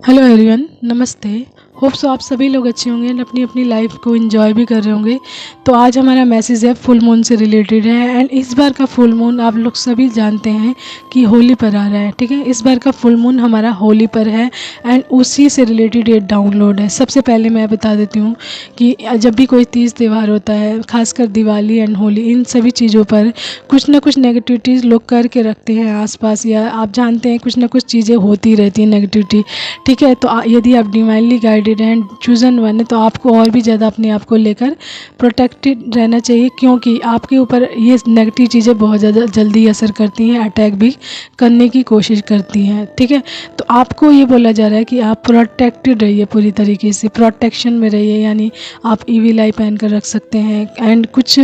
Hello everyone, नमस्ते। Hope so आप सभी लोग अच्छे होंगे एंड अपनी अपनी लाइफ को एंजॉय भी कर रहे होंगे। तो आज हमारा मैसेज है फुल मून से रिलेटेड है एंड इस बार का फुल मून आप लोग सभी जानते हैं कि होली पर आ रहा है। ठीक है, इस बार का फुल मून हमारा होली पर है एंड उसी से रिलेटेड ये डाउनलोड है। सबसे पहले मैं बता देती हूँ कि जब भी कोई तीज त्यौहार होता है, खासकर दिवाली एंड होली, इन सभी चीज़ों पर कुछ ना कुछ नेगेटिविटीज़ लोग करके रखते हैं आसपास, या आप जानते हैं कुछ ना कुछ चीज़ें होती रहती हैं नेगेटिविटी। ठीक है, तो यदि आप divinely guided and chosen one है तो आपको और भी ज़्यादा अपने आप को लेकर प्रोटेक्टेड रहना चाहिए, क्योंकि आपके ऊपर ये नेगेटिव चीज़ें बहुत ज़्यादा जल्दी असर करती हैं, अटैक भी करने की कोशिश करती हैं। ठीक है, तो आपको ये बोला जा रहा है कि आप प्रोटेक्टेड रहिए, पूरी तरीके से प्रोटेक्शन में रहिए। यानी आप ईवी आई पहन कर रख सकते हैं एंड कुछ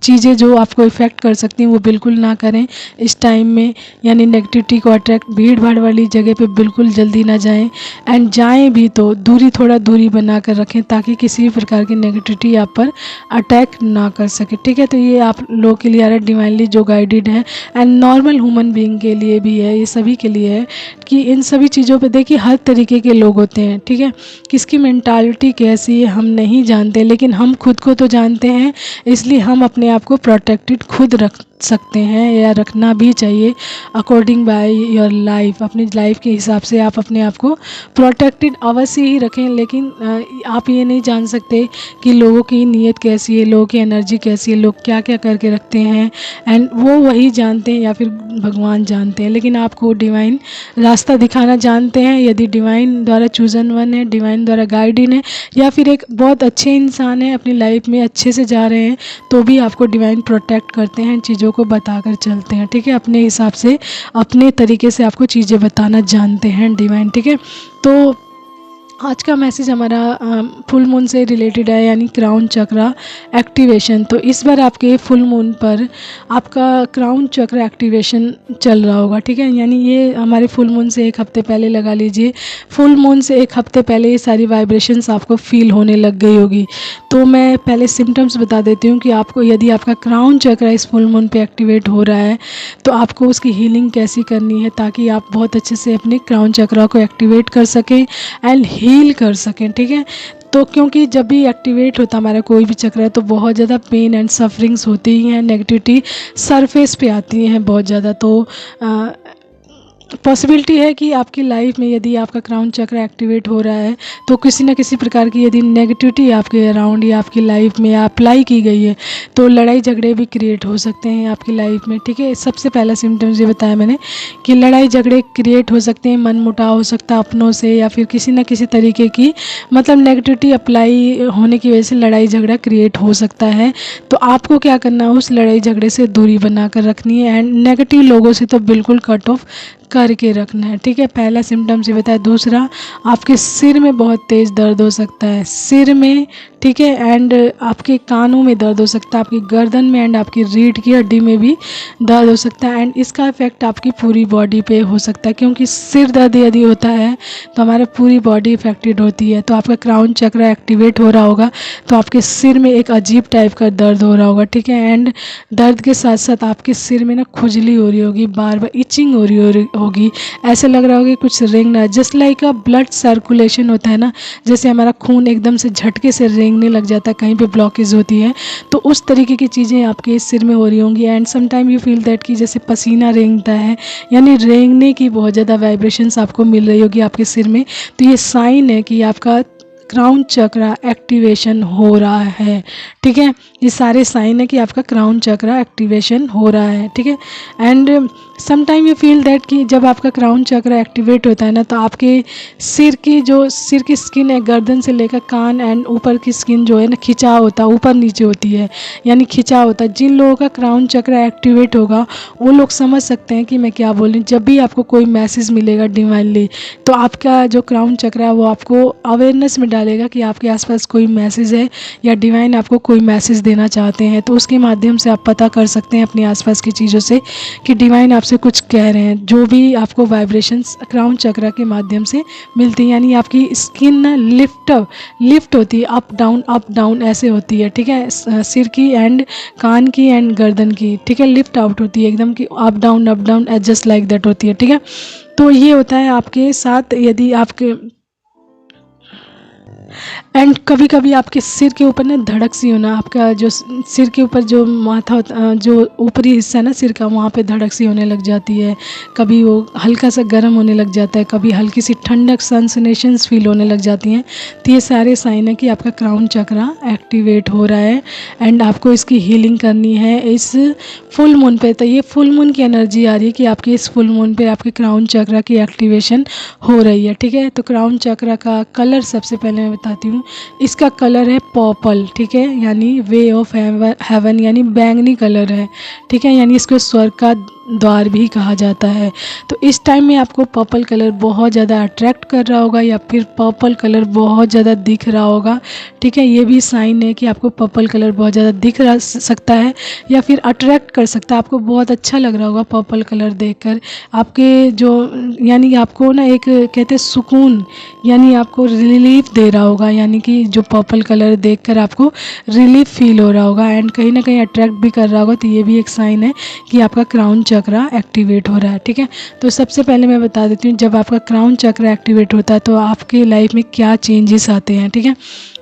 चीज़ें जो आपको इफ़ेक्ट कर सकती हैं वो बिल्कुल ना करें इस टाइम में। यानी नेगेटिविटी को अट्रैक्ट, भीड़ भाड़ वाली जगह पे बिल्कुल जल्दी ना जाएं एंड जाएं भी तो थोड़ा दूरी बना कर रखें, ताकि किसी भी प्रकार की नेगेटिविटी आप पर अटैक ना कर सके। ठीक है, तो ये आप लोगों के लिए आ रहा है डिवाइनली जो गाइडेड है एंड नॉर्मल ह्यूमन बीइंग के लिए भी है, ये सभी के लिए है कि इन सभी चीज़ों पे देखिए हर तरीके के लोग होते हैं। ठीक है, किसकी मेंटालिटी कैसी है हम नहीं जानते, लेकिन हम खुद को तो जानते हैं, इसलिए हम अपने आप को प्रोटेक्टेड खुद रख सकते हैं या रखना भी चाहिए अकॉर्डिंग बाय योर लाइफ। अपनी लाइफ के हिसाब से आप अपने आप को प्रोटेक्टेड अवश्य ही रखें, लेकिन आप ये नहीं जान सकते कि लोगों की नीयत कैसी है, लोगों की एनर्जी कैसी है, लोग क्या क्या करके रखते हैं एंड वो वही जानते हैं या फिर भगवान जानते हैं। लेकिन आपको डिवाइन रास्ता दिखाना जानते हैं। यदि डिवाइन द्वारा चूजन वन है, डिवाइन द्वारा गाइडेड है, या फिर एक बहुत अच्छे इंसान है, अपनी लाइफ में अच्छे से जा रहे हैं, तो भी आपको डिवाइन प्रोटेक्ट करते हैं, चीज़ों को बताकर चलते हैं। ठीक है, अपने हिसाब से अपने तरीके से आपको चीज़ें बताना जानते हैं डिवाइन। ठीक है, तो आज का मैसेज हमारा फुल मून से रिलेटेड है, यानी क्राउन चक्रा एक्टिवेशन। तो इस बार आपके फुल मून पर आपका क्राउन चक्र एक्टिवेशन चल रहा होगा। ठीक है, यानी ये हमारे फुल मून से एक हफ्ते पहले लगा लीजिए, फुल मून से एक हफ्ते पहले ये सारी वाइब्रेशंस आपको फील होने लग गई होगी। तो मैं पहले सिम्टम्स बता देती हूँ कि आपको यदि आपका क्राउन चक्र इस फुल मून पे एक्टिवेट हो रहा है तो आपको उसकी हीलिंग कैसी करनी है, ताकि आप बहुत अच्छे से अपने क्राउन चक्रा को एक्टिवेट कर सकें एंड हील कर सकें। ठीक है, तो क्योंकि जब भी एक्टिवेट होता हमारा कोई भी चक्र है तो बहुत ज़्यादा पेन एंड सफरिंग्स होती ही हैं, नेगेटिविटी सरफेस पे आती हैं बहुत ज़्यादा। तो पॉसिबिलिटी है कि आपकी लाइफ में यदि आपका क्राउन चक्र एक्टिवेट हो रहा है तो किसी न किसी प्रकार की यदि नेगेटिविटी आपके अराउंड या आपकी लाइफ में अप्लाई की गई है तो लड़ाई झगड़े भी क्रिएट हो सकते हैं आपकी लाइफ में। ठीक है, सबसे पहला सिम्टम्स ये बताया मैंने कि लड़ाई झगड़े क्रिएट हो सकते हैं, मन मुटाव हो सकता है अपनों से, या फिर किसी न किसी तरीके की मतलब नेगेटिविटी अप्लाई होने की वजह से लड़ाई झगड़ा क्रिएट हो सकता है। तो आपको क्या करना है, उस लड़ाई झगड़े से दूरी बना कर रखनी है एंड नेगेटिव लोगों से तो बिल्कुल कट ऑफ करके रखना है। ठीक है, पहला सिम्टम्स ये बताया। दूसरा, आपके सिर में बहुत तेज़ दर्द हो सकता है, सिर में। ठीक है, एंड आपके कानों में दर्द हो सकता है, आपकी गर्दन में एंड आपकी रीढ़ की हड्डी में भी दर्द हो सकता है एंड इसका इफेक्ट आपकी पूरी बॉडी पे हो सकता है, क्योंकि सिर दर्द यदि होता है तो हमारा पूरी बॉडी इफेक्टेड होती है। तो आपका क्राउन चक्र एक्टिवेट हो रहा होगा तो आपके सिर में एक अजीब टाइप का दर्द हो रहा होगा। ठीक है, एंड दर्द के साथ साथ आपके सिर में ना खुजली हो रही होगी, बार बार इचिंग हो रही होगी, ऐसा लग रहा होगा कुछ रेंगना, just like a blood circulation होता है ना, जैसे हमारा खून एकदम से झटके से रेंगने लग जाता है, कहीं पे ब्लॉकेज होती है, तो उस तरीके की चीज़ें आपके सिर में हो रही होंगी। And some time you feel that कि जैसे पसीना रेंगता है, यानी रेंगने की बहुत ज़्यादा वाइब्रेशंस आपको मिल रही होगी आपके सिर में। तो ये साइन है कि आपका क्राउन चक्र एक्टिवेशन हो रहा है। ठीक है, ये सारे साइन है कि आपका क्राउन चक्र एक्टिवेशन हो रहा है। ठीक है, and some time you feel that कि जब आपका क्राउन चक्र एक्टिवेट होता है ना तो आपके सिर की स्किन है, गर्दन से लेकर कान एंड ऊपर की स्किन जो है ना खिंचाव होता है, ऊपर नीचे होती है, यानी खिंचाव होता है। जिन लोगों का क्राउन चक्र एक्टिवेट होगा वो लोग समझ सकते हैं कि मैं क्या बोल रही हूँ। जब भी आपको कोई मैसेज मिलेगा डिवाइनली तो आपका जो क्राउन चक्र है वो आपको अवेयरनेस में डालेगा कि आपके आसपास कोई मैसेज है या डिवाइन आपको कोई मैसेज देना चाहते हैं। तो उसके माध्यम से आप पता कर सकते हैं अपने आसपास की चीज़ों से कि डिवाइन आपसे कुछ कह रहे हैं। जो भी आपको वाइब्रेशंस क्राउन चक्रा के माध्यम से मिलती हैं, यानी आपकी स्किन ना लिफ्ट होती है, अप डाउन ऐसे होती है, ठीक है, सिर की एंड कान की एंड गर्दन की, ठीक है, लिफ्ट आउट होती है एकदम कि up down just like that होती है, ठीक है। तो ये होता है आपके साथ यदि आपके एंड कभी कभी आपके सिर के ऊपर ना धड़क सी होना, आपका जो सिर के ऊपर जो माथा होता, जो ऊपरी हिस्सा है ना सिर का, वहाँ पे धड़क सी होने लग जाती है। कभी वो हल्का सा गर्म होने लग जाता है, कभी हल्की सी ठंडक सेंसेशंस फील होने लग जाती हैं। तो ये सारे साइन है कि आपका क्राउन चक्रा एक्टिवेट हो रहा है एंड आपको इसकी हीलिंग करनी है इस फुल मून पे। तो ये फुल मून की एनर्जी आ रही है कि आपकी इस फुल मून पे आपके क्राउन चक्रा की एक्टिवेशन हो रही है, ठीक है। तो क्राउन चक्रा का कलर सबसे पहले मैं बताती हूँ। इसका कलर है पर्पल, ठीक है, यानी वे ऑफ हेवन, यानी बैंगनी कलर है, ठीक है, यानी इसको स्वर्ग का द्वार भी कहा जाता है। तो इस टाइम में आपको पर्पल कलर बहुत ज़्यादा अट्रैक्ट कर रहा होगा या फिर पर्पल कलर बहुत ज़्यादा दिख रहा होगा, ठीक है। ये भी साइन है कि आपको पर्पल कलर बहुत ज़्यादा दिख सकता है या फिर अट्रैक्ट कर सकता है। आपको बहुत अच्छा लग रहा होगा पर्पल कलर देखकर। आपके जो यानी आपको ना एक कहते हैं सुकून, यानी आपको रिलीफ दे रहा होगा, यानी कि जो पर्पल कलर देखकर आपको रिलीफ फील हो रहा होगा एंड कहीं ना कहीं अट्रैक्ट भी कर रहा होगा। तो ये भी एक साइन है कि आपका क्राउन चक्रा एक्टिवेट हो रहा है, ठीक है। तो सबसे पहले मैं बता देती हूँ, जब आपका क्राउन चक्रा एक्टिवेट होता है तो आपके लाइफ में क्या चेंजेस आते हैं, ठीक है।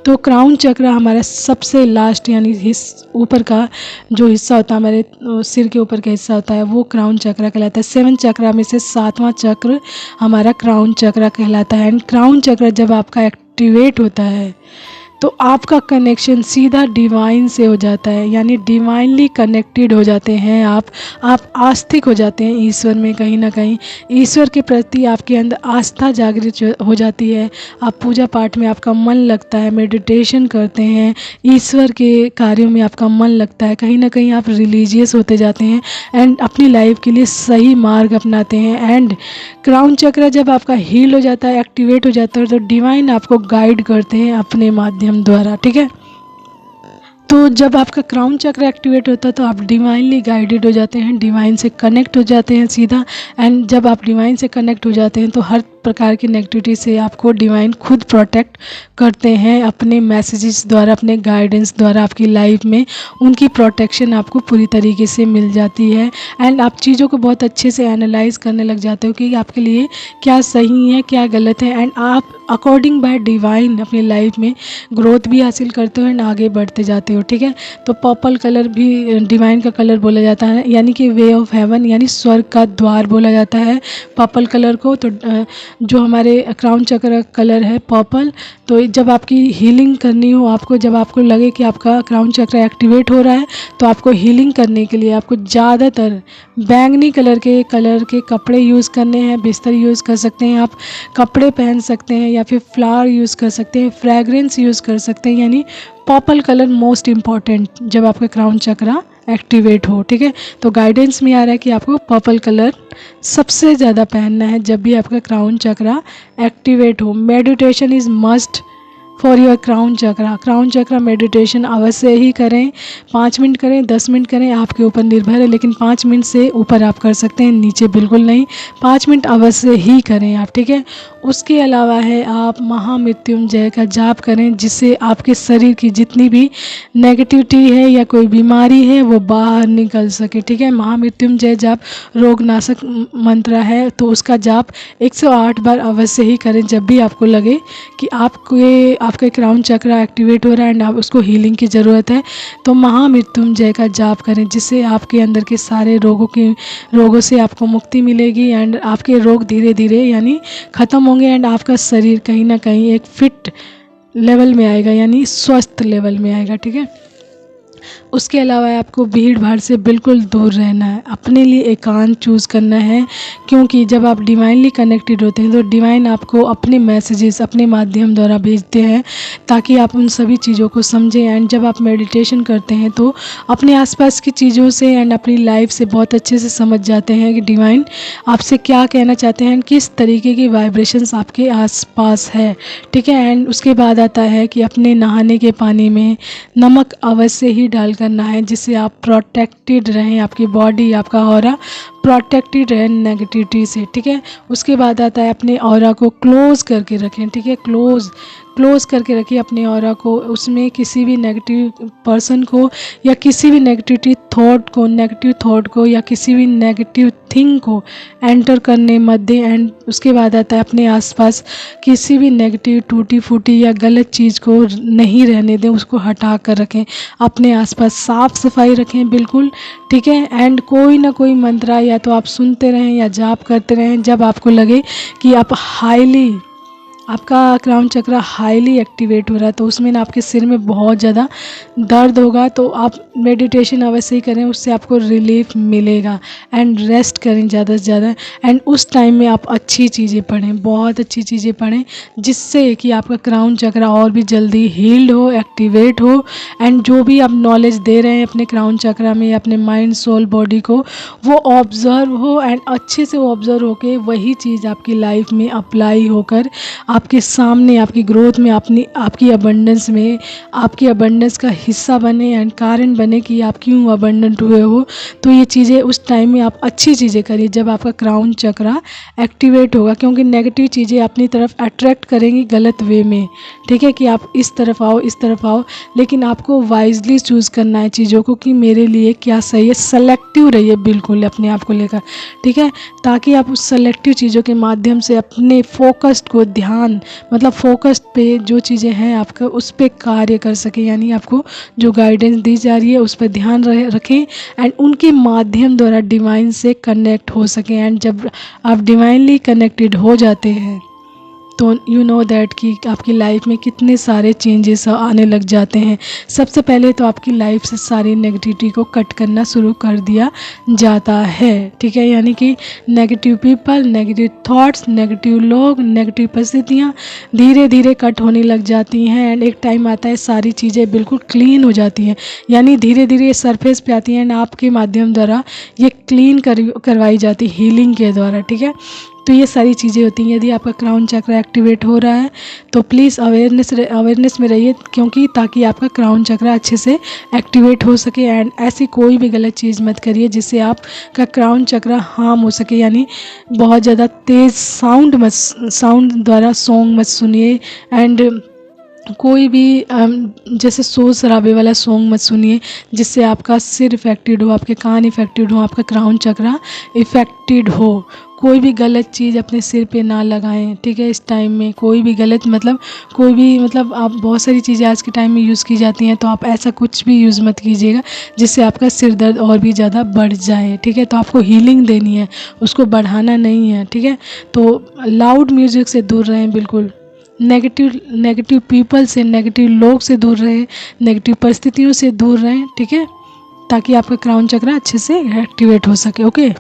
तो क्राउन चक्रा हमारा सबसे लास्ट यानी ऊपर का जो हिस्सा होता है, हमारे सिर के ऊपर का हिस्सा होता है, वो क्राउन चक्रा कहलाता है। 7 चक्रा में से 7वां चक्र हमारा क्राउन चक्रा कहलाता है। एंड क्राउन चक्रा जब आपका एक्टिवेट होता है तो आपका कनेक्शन सीधा डिवाइन से हो जाता है, यानी डिवाइनली कनेक्टेड हो जाते हैं आप आस्तिक हो जाते हैं ईश्वर में। कहीं ना कहीं ईश्वर के प्रति आपके अंदर आस्था जागृत हो जाती है। आप पूजा पाठ में आपका मन लगता है, मेडिटेशन करते हैं, ईश्वर के कार्यों में आपका मन लगता है, कहीं ना कहीं आप रिलीजियस होते जाते हैं एंड अपनी लाइफ के लिए सही मार्ग अपनाते हैं। एंड क्राउन चक्र जब आपका हील हो जाता है, एक्टिवेट हो जाता है, तो डिवाइन आपको गाइड करते हैं अपने माध्यम द्वारा, ठीक है। तो जब आपका क्राउन चक्र एक्टिवेट होता है तो आप डिवाइनली गाइडेड हो जाते हैं, डिवाइन से कनेक्ट हो जाते हैं सीधा। एंड जब आप डिवाइन से कनेक्ट हो जाते हैं तो हर प्रकार की नेगेटिविटी से आपको डिवाइन खुद प्रोटेक्ट करते हैं अपने मैसेजेस द्वारा, अपने गाइडेंस द्वारा। आपकी लाइफ में उनकी प्रोटेक्शन आपको पूरी तरीके से मिल जाती है एंड आप चीज़ों को बहुत अच्छे से एनालाइज करने लग जाते हो कि आपके लिए क्या सही है क्या गलत है एंड आप अकॉर्डिंग बाय डिवाइन अपनी लाइफ में ग्रोथ भी हासिल करते हो एंड आगे बढ़ते जाते हो, ठीक है। तो पर्पल कलर भी डिवाइन का कलर बोला जाता है, यानी कि वे ऑफ हेवन, यानी स्वर्ग का द्वार बोला जाता है पर्पल कलर को। तो जो हमारे क्राउन चक्र कलर है पर्पल, तो जब आपकी हीलिंग करनी हो आपको, जब आपको लगे कि आपका क्राउन चक्र एक्टिवेट हो रहा है, तो आपको हीलिंग करने के लिए आपको ज़्यादातर बैंगनी कलर के कपड़े यूज़ करने हैं। बिस्तर यूज़ कर सकते हैं आप, कपड़े पहन सकते हैं या फिर फ्लावर यूज़ कर सकते हैं, फ्रेगरेंस यूज़ कर सकते हैं, यानी पर्पल कलर मोस्ट इम्पॉर्टेंट जब आपका क्राउन चक्रा एक्टिवेट हो, ठीक है। तो गाइडेंस में आ रहा है कि आपको पर्पल कलर सबसे ज़्यादा पहनना है जब भी आपका क्राउन चक्रा एक्टिवेट हो। Meditation is must for your crown chakra meditation अवश्य ही करें। 5 मिनट करें, 10 मिनट करें, आपके ऊपर निर्भर है, लेकिन 5 मिनट से ऊपर आप कर सकते हैं, नीचे बिल्कुल नहीं। 5 मिनट अवश्य ही करें आप, ठीक है। उसके अलावा है आप महामृत्युंजय का जाप करें, जिससे आपके शरीर की जितनी भी नेगेटिविटी है या कोई बीमारी है वो बाहर निकल सके, ठीक है। महामृत्युंजय जाप रोगनाशक मंत्र है, तो उसका जाप 108 बार अवश्य ही करें जब भी आपको लगे कि आपके क्राउन चक्रा एक्टिवेट हो रहा है एंड आप उसको हीलिंग की ज़रूरत है। तो महामृत्युंजय का जाप करें, जिससे आपके अंदर के सारे रोगों से आपको मुक्ति मिलेगी एंड आपके रोग धीरे धीरे यानी ख़त्म होंगे एंड आपका शरीर कहीं ना कहीं एक फिट लेवल में आएगा, यानी स्वस्थ लेवल में आएगा, ठीक है। उसके अलावा आपको भीड़ भाड़ से बिल्कुल दूर रहना है, अपने लिए एकांत चूज़ करना है, क्योंकि जब आप डिवाइनली कनेक्टेड होते हैं तो डिवाइन आपको अपने मैसेजेस अपने माध्यम द्वारा भेजते हैं ताकि आप उन सभी चीज़ों को समझें। एंड जब आप मेडिटेशन करते हैं तो अपने आसपास की चीज़ों से एंड अपनी लाइफ से बहुत अच्छे से समझ जाते हैं कि डिवाइन आपसे क्या कहना चाहते हैं, किस तरीके की वाइब्रेशंस आपके आसपास है, ठीक है। एंड उसके बाद आता है कि अपने नहाने के पानी में नमक अवश्य ही डाल करना है, जिससे आप प्रोटेक्टेड रहें, आपकी बॉडी आपका ऑरा प्रोटेक्टेड रहे नेगेटिविटी से, ठीक है। उसके बाद आता है अपने ऑरा को क्लोज करके रखें, ठीक है, क्लोज करके रखिए अपने ऑरा को। उसमें किसी भी नेगेटिव पर्सन को या किसी भी नेगेटिव थॉट को या किसी भी नेगेटिव थिंग को एंटर करने मत दें। एंड उसके बाद आता है अपने आसपास किसी भी नेगेटिव टूटी फूटी या गलत चीज़ को नहीं रहने दें, उसको हटा कर रखें, अपने आसपास साफ सफाई रखें बिल्कुल, ठीक है। एंड कोई ना कोई मंत्र या तो आप सुनते रहें या जाप करते रहें, जब आपको लगे कि आपका क्राउन चक्र हाईली एक्टिवेट हो रहा है तो उसमें ना आपके सिर में बहुत ज़्यादा दर्द होगा, तो आप मेडिटेशन अवश्य ही करें, उससे आपको रिलीफ मिलेगा। एंड रेस्ट करें ज़्यादा से ज़्यादा। एंड उस टाइम में आप अच्छी चीज़ें पढ़ें, बहुत अच्छी चीज़ें पढ़ें, जिससे कि आपका क्राउन चक्र और भी जल्दी हील्ड हो, एक्टिवेट हो। एंड जो भी आप नॉलेज दे रहे हैं अपने क्राउन चक्र में, अपने माइंड सोल बॉडी को, वो ऑब्ज़र्व हो एंड अच्छे से वो ऑब्ज़र्व होके वही चीज़ आपकी लाइफ में अप्लाई होकर आपके सामने आपकी ग्रोथ में आपकी अबंडेंस में आपकी अबंडेंस का हिस्सा बने एंड कारण बने कि आप क्यों अबंडेंट हुए हो। तो ये चीज़ें उस टाइम में आप अच्छी चीज़ें करिए जब आपका क्राउन चक्र एक्टिवेट होगा, क्योंकि नेगेटिव चीज़ें अपनी तरफ अट्रैक्ट करेंगी गलत वे में, ठीक है, कि आप इस तरफ आओ, लेकिन आपको वाइजली चूज़ करना है चीज़ों को कि मेरे लिए क्या सही है। सेलेक्टिव रहिए बिल्कुल अपने आप को लेकर, ठीक है, ताकि आप उस सेलेक्टिव चीज़ों के माध्यम से अपने फोकस्ड को मतलब फोकस पे जो चीज़ें हैं आपका उस पे कार्य कर सकें, यानी आपको जो गाइडेंस दी जा रही है उस पर ध्यान रखें एंड उनके माध्यम द्वारा डिवाइन से कनेक्ट हो सकें। एंड जब आप डिवाइनली कनेक्टेड हो जाते हैं तो यू नो दैट कि आपकी लाइफ में कितने सारे चेंजेस आने लग जाते हैं। सबसे पहले तो आपकी लाइफ से सारी नेगेटिविटी को कट करना शुरू कर दिया जाता है, ठीक है, यानी कि negative people, negative thoughts, negative लोग, नेगेटिव परिस्थितियाँ धीरे धीरे कट होने लग जाती हैं। एंड एक टाइम आता है सारी चीज़ें बिल्कुल क्लीन हो जाती हैं, यानी धीरे धीरे सरफेस पे आती हैं एंड आपके माध्यम द्वारा ये क्लीन करवाई जाती है हीलिंग के द्वारा, ठीक है। तो ये सारी चीज़ें होती हैं। यदि आपका क्राउन चक्र एक्टिवेट हो रहा है तो प्लीज़ अवेयरनेस में रहिए, क्योंकि ताकि आपका क्राउन चक्र अच्छे से एक्टिवेट हो सके। एंड ऐसी कोई भी गलत चीज़ मत करिए जिससे आपका क्राउन चक्र हार्म हो सके, यानी बहुत ज़्यादा तेज़ साउंड द्वारा सॉन्ग मत सुनिए। एंड कोई भी जैसे शोर शराबे वाला सॉन्ग मत सुनिए जिससे आपका सिर इफ़ेक्टेड हो, आपके कान इफ़ेक्टेड हो, आपका क्राउन चक्र इफ़ेक्टेड हो। कोई भी गलत चीज़ अपने सिर पे ना लगाएं, ठीक है। इस टाइम में कोई भी गलत आप बहुत सारी चीज़ें आज के टाइम में यूज़ की जाती हैं, तो आप ऐसा कुछ भी यूज़ मत कीजिएगा जिससे आपका सिर दर्द और भी ज़्यादा बढ़ जाए, ठीक है। तो आपको हीलिंग देनी है, उसको बढ़ाना नहीं है, ठीक है। तो लाउड म्यूज़िक से दूर रहें, बिल्कुल नेगेटिव पीपल से, नेगेटिव लोग से दूर रहें, नेगेटिव परिस्थितियों से दूर रहें, ठीक है, ताकि आपका क्राउन चक्र अच्छे से एक्टिवेट हो सके, ओके।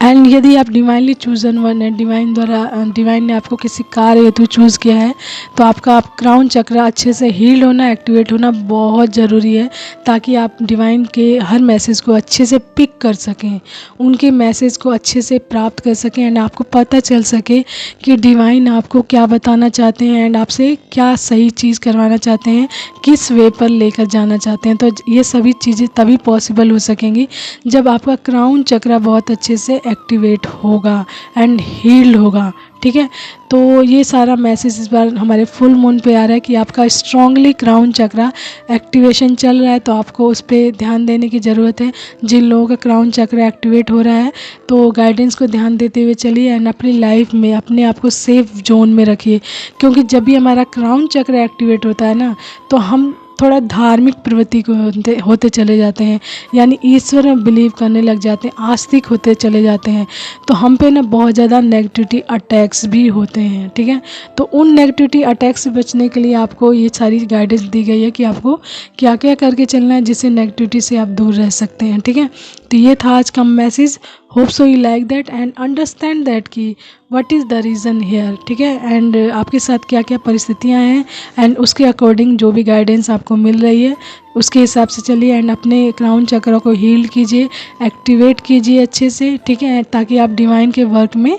एंड यदि आप डिवाइनली चूजन वन है, डिवाइन ने आपको किसी कार्य हेतु चूज़ किया है, तो आपका क्राउन चक्र अच्छे से हील होना, एक्टिवेट होना बहुत ज़रूरी है, ताकि आप डिवाइन के हर मैसेज को अच्छे से पिक कर सकें, उनके मैसेज को अच्छे से प्राप्त कर सकें एंड आपको पता चल सके कि डिवाइन आपको क्या बताना चाहते हैं एंड आपसे क्या सही चीज़ करवाना चाहते हैं, किस वे पर लेकर जाना चाहते हैं। तो ये सभी चीज़ें तभी पॉसिबल हो सकेंगी जब आपका क्राउन चक्र बहुत अच्छे से एक्टिवेट होगा एंड हील्ड होगा, ठीक है। तो ये सारा मैसेज इस बार हमारे फुल मून पे आ रहा है कि आपका स्ट्रांगली क्राउन चक्र एक्टिवेशन चल रहा है, तो आपको उस पर ध्यान देने की ज़रूरत है। जिन लोगों का क्राउन चक्र एक्टिवेट हो रहा है तो गाइडेंस को ध्यान देते हुए चलिए एंड अपनी लाइफ में अपने आप को सेफ जोन में रखिए, क्योंकि जब भी हमारा क्राउन चक्र एक्टिवेट होता है ना, तो हम थोड़ा धार्मिक प्रवृत्ति को होते चले जाते हैं, यानी ईश्वर में बिलीव करने लग जाते हैं, आस्तिक होते चले जाते हैं। तो हम पे ना बहुत ज़्यादा नेगेटिविटी अटैक्स भी होते हैं, ठीक है। तो उन नेगेटिविटी अटैक से बचने के लिए आपको ये सारी गाइडेंस दी गई है कि आपको क्या क्या करके चलना है जिससे नेगेटिविटी से आप दूर रह सकते हैं, ठीक है। तो ये था आज का message. Hope so you like that and understand that कि what is the reason here, ठीक है। एंड आपके साथ क्या क्या परिस्थितियाँ हैं एंड उसके अकॉर्डिंग जो भी गाइडेंस आपको मिल रही है उसके हिसाब से चलिए एंड अपने क्राउन चक्र को हील कीजिए, एक्टिवेट कीजिए अच्छे से, ठीक है, ताकि आप डिवाइन के वर्क में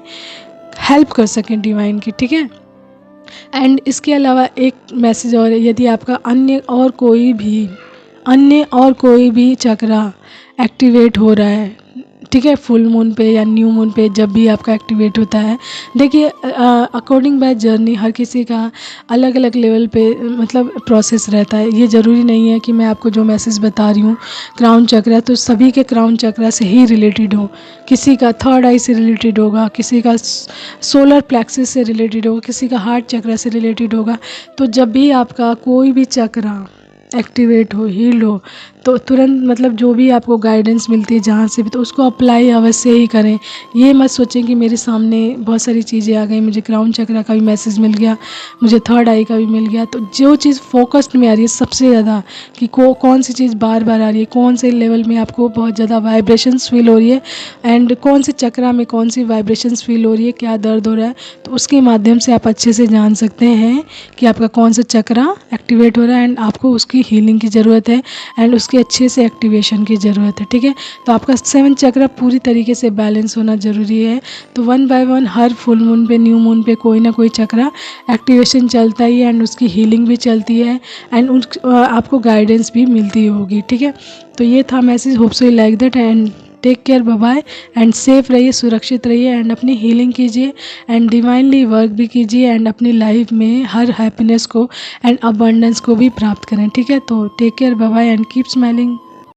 हेल्प कर सकें डिवाइन की, ठीक है। एंड इसके अलावा एक मैसेज और है, यदि आपका अन्य और कोई भी चक्रा एक्टिवेट हो रहा है, ठीक है, फुल मून पे या न्यू मून पे जब भी आपका एक्टिवेट होता है, देखिए अकॉर्डिंग बाय जर्नी हर किसी का अलग अलग लेवल पे मतलब प्रोसेस रहता है। ये ज़रूरी नहीं है कि मैं आपको जो मैसेज बता रही हूँ क्राउन चक्रा तो सभी के क्राउन चक्रा से ही रिलेटेड हो। किसी का थर्ड आई से रिलेटेड होगा, किसी का सोलर प्लेक्सिस से रिलेटेड होगा, किसी का हार्ट चक्रा से रिलेटेड होगा। तो जब भी आपका कोई भी चक्रा एक्टिवेट हो, हील हो, तो तुरंत मतलब जो भी आपको गाइडेंस मिलती है जहाँ से भी, तो उसको अप्लाई अवश्य ही करें। ये मत सोचें कि मेरे सामने बहुत सारी चीज़ें आ गई, मुझे क्राउन चक्रा का भी मैसेज मिल गया, मुझे थर्ड आई का भी मिल गया। तो जो चीज़ फोकस्ड में आ रही है सबसे ज़्यादा कि कौन सी चीज़ बार बार आ रही है, कौन से लेवल में आपको बहुत ज़्यादा वाइब्रेशंस फील हो रही है एंड कौन से चक्रा में कौन सी वाइब्रेशंस फील हो रही है, क्या दर्द हो रहा है, तो उसके माध्यम से आप अच्छे से जान सकते हैं कि आपका कौन सा चक्रा एक्टिवेट हो रहा है एंड आपको उसकी हीलिंग की ज़रूरत है एंड उसके अच्छे से एक्टिवेशन की ज़रूरत है, ठीक है। तो आपका 7 चक्रा पूरी तरीके से बैलेंस होना ज़रूरी है। तो 1 बाय 1 हर फुल मून पे, न्यू मून पे कोई ना कोई चक्रा एक्टिवेशन चलता ही है एंड उसकी हीलिंग भी चलती है एंड आपको गाइडेंस भी मिलती होगी, ठीक है। तो ये था message. Hope so you like that and take care, bye bye and safe रहिए, सुरक्षित रहिए एंड अपनी हीलिंग कीजिए एंड डिवाइनली वर्क भी कीजिए एंड अपनी लाइफ में हर हैप्पीनेस को एंड अबंडेंस को भी प्राप्त करें, ठीक है। तो take care, bye bye and keep smiling.